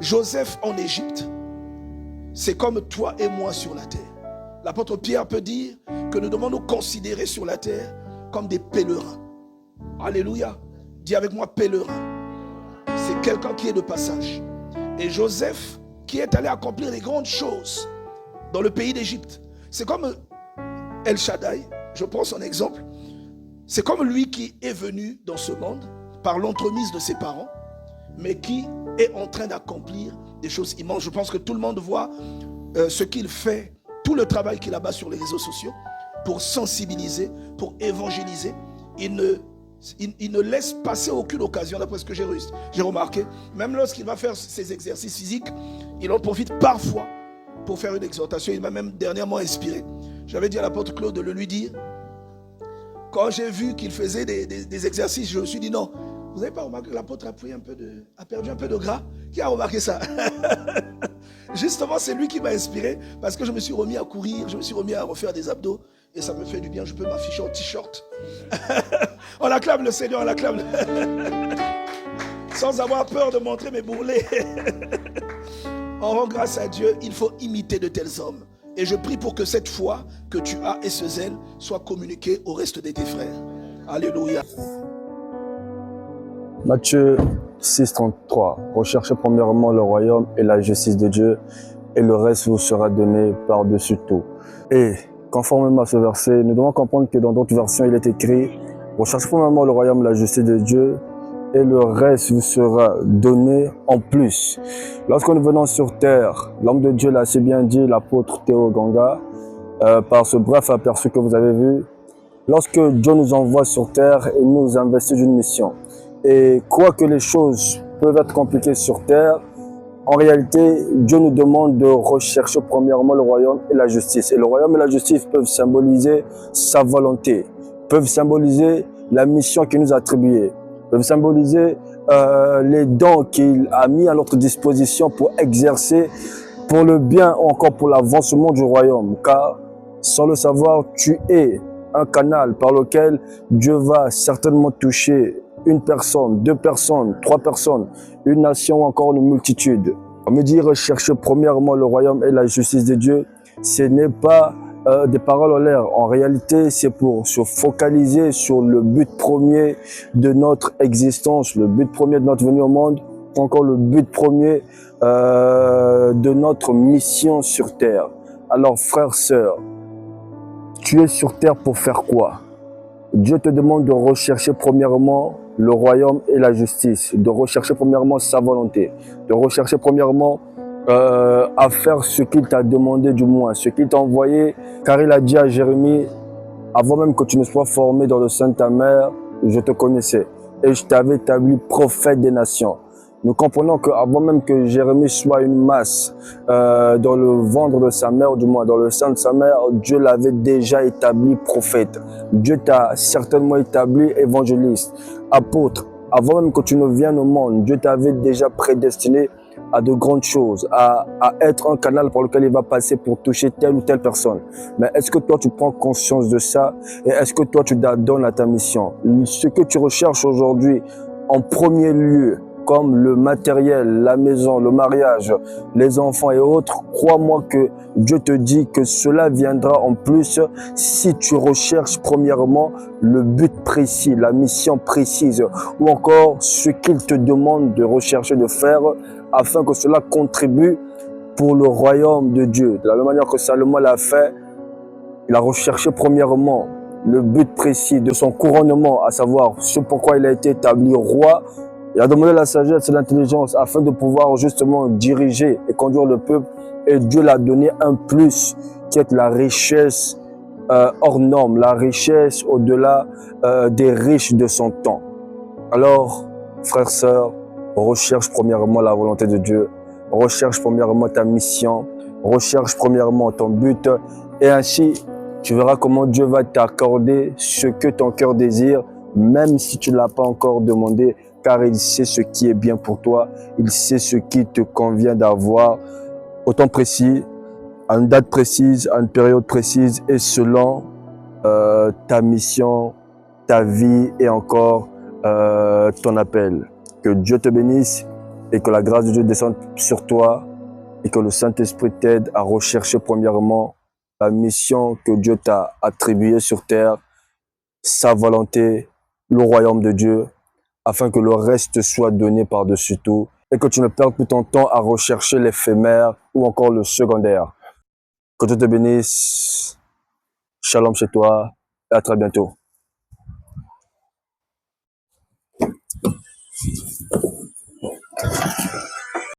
Joseph en Égypte, c'est comme toi et moi sur la terre. L'apôtre Pierre peut dire que nous devons nous considérer sur la terre comme des pèlerins. Alléluia. Dis avec moi pèlerin. C'est quelqu'un qui est de passage. Et Joseph qui est allé accomplir les grandes choses dans le pays d'Égypte. C'est comme El Shaddai, je prends son exemple. C'est comme lui qui est venu dans ce monde par l'entremise de ses parents, mais qui est en train d'accomplir des choses immenses. Je pense que tout le monde voit ce qu'il fait, tout le travail qu'il a bas sur les réseaux sociaux pour sensibiliser, pour évangéliser. Il ne laisse passer aucune occasion, d'après ce que j'ai remarqué. Même lorsqu'il va faire ses exercices physiques, il en profite parfois pour faire une exhortation. Il m'a même dernièrement inspiré. J'avais dit à l'apôtre Claude de le lui dire. Quand j'ai vu qu'il faisait des exercices, je me suis dit non. Vous n'avez pas remarqué que l'apôtre a perdu un peu de gras? Qui a remarqué ça? Justement, c'est lui qui m'a inspiré parce que je me suis remis à courir, je me suis remis à refaire des abdos et ça me fait du bien. Je peux m'afficher en t-shirt. On acclame le Seigneur, on l'acclame. Sans avoir peur de montrer mes bourrelets. On rend grâce à Dieu, il faut imiter de tels hommes. Et je prie pour que cette foi que tu as et ce zèle soit communiqué au reste de tes frères. Alléluia. Matthieu 6,33. Recherchez premièrement le royaume et la justice de Dieu, et le reste vous sera donné par-dessus tout. Et conformément à ce verset, nous devons comprendre que dans d'autres versions, il est écrit: recherchez premièrement le royaume et la justice de Dieu, et le reste vous sera donné en plus. Lorsque nous venons sur terre, l'homme de Dieu l'a assez bien dit, l'apôtre Théo Ganga, par ce bref aperçu que vous avez vu, lorsque Dieu nous envoie sur terre et nous investit d'une mission. Et quoi que les choses peuvent être compliquées sur terre, en réalité, Dieu nous demande de rechercher premièrement le royaume et la justice. Et le royaume et la justice peuvent symboliser sa volonté, peuvent symboliser la mission qu'il nous a attribuée, peuvent symboliser les dons qu'il a mis à notre disposition pour exercer pour le bien ou encore pour l'avancement du royaume. Car sans le savoir, tu es un canal par lequel Dieu va certainement toucher une personne, deux personnes, trois personnes, une nation ou encore une multitude. On me dit rechercher premièrement le royaume et la justice de Dieu, ce n'est pas des paroles en l'air. En réalité, c'est pour se focaliser sur le but premier de notre existence, le but premier de notre venue au monde, encore le but premier de notre mission sur terre. Alors frères, sœurs, tu es sur terre pour faire quoi? Dieu te demande de rechercher premièrement le royaume et la justice, de rechercher premièrement sa volonté, de rechercher premièrement à faire ce qu'il t'a demandé, du moins, ce qu'il t'a envoyé, car il a dit à Jérémie: avant même que tu ne sois formé dans le sein de ta mère, je te connaissais et je t'avais établi prophète des nations. Nous comprenons qu'avant même que Jérémie soit une masse dans le ventre de sa mère, du moins dans le sein de sa mère, Dieu l'avait déjà établi prophète. Dieu t'a certainement établi évangéliste, apôtre. Avant même que tu ne viennes au monde, Dieu t'avait déjà prédestiné à de grandes choses, à être un canal par lequel il va passer pour toucher telle ou telle personne. Mais est-ce que toi tu prends conscience de ça et est-ce que toi tu t'adonnes à ta mission? Ce que tu recherches aujourd'hui en premier lieu, comme le matériel, la maison, le mariage, les enfants et autres, crois-moi que Dieu te dit que cela viendra en plus si tu recherches premièrement le but précis, la mission précise, ou encore ce qu'il te demande de rechercher, de faire, afin que cela contribue pour le royaume de Dieu. De la même manière que Salomon l'a fait, il a recherché premièrement le but précis de son couronnement, à savoir ce pourquoi il a été établi roi. Il a demandé la sagesse et l'intelligence afin de pouvoir justement diriger et conduire le peuple. Et Dieu l'a donné un plus qui est la richesse hors norme, la richesse au-delà des riches de son temps. Alors, frères, sœurs, recherche premièrement la volonté de Dieu, recherche premièrement ta mission, recherche premièrement ton but, et ainsi tu verras comment Dieu va t'accorder ce que ton cœur désire, même si tu ne l'as pas encore demandé, car il sait ce qui est bien pour toi, il sait ce qui te convient d'avoir au temps précis, à une date précise, à une période précise et selon ta mission, ta vie et encore ton appel. Que Dieu te bénisse et que la grâce de Dieu descende sur toi et que le Saint-Esprit t'aide à rechercher premièrement la mission que Dieu t'a attribuée sur terre, sa volonté, le royaume de Dieu, afin que le reste soit donné par-dessus tout et que tu ne perdes plus ton temps à rechercher l'éphémère ou encore le secondaire. Que Dieu te bénisse. Shalom chez toi et à très bientôt.